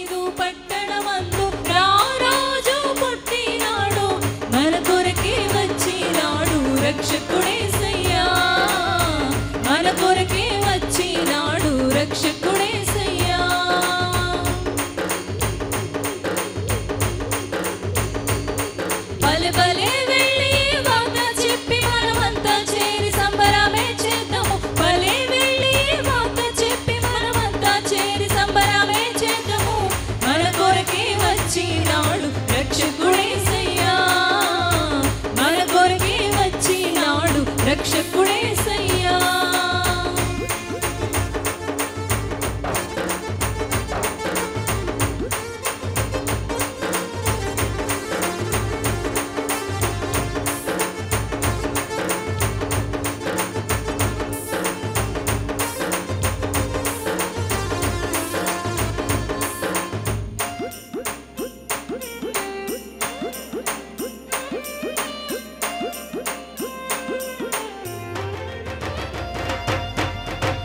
దావీదు పట్టణమందు రారాజు పుట్టినాడు మన కొరకే వచ్చినాడు రక్షకుడేసయ్యా మన కొరకే వచ్చినాడు రక్షకుడేసయ్యా భలే భలే వెళ్ళి వాత చెప్పి మనమంతా చేరి సంబరమే చేద్దాము భలే వెళ్ళి వాత చెప్పి మనమంతా చేరి సంబరమే చేద్దాము మన కొరకే వచ్చినాడు రక్షకుడేసయ్యా మన కొరకే వచ్చినాడు రక్షకుడేసయ్యా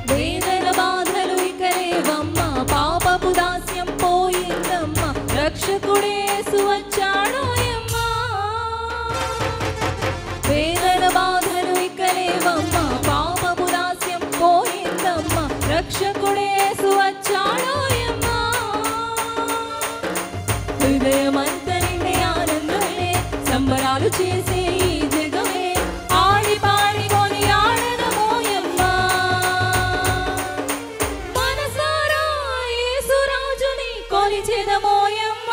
వేదన బాధలు ఇక లేవమ్మా పాపపు దాస్యం పోయిందమ్మా రక్షకుడేసు వచ్చాడోయమ్మా వేదన బాధలు ఇక లేవమ్మా పాపపు దాస్యం పోయిందమ్మా రక్షకుడేసు వచ్చాడోయమ్మా హృదయమంతా నిండి ఆనందమే సంబరాలు చేసే ఈ జగమే ఆడి పాడి కొని ఆడదమోయమ్మా మనసారా యేసురాజుని కొలిచెదమోయమ్మా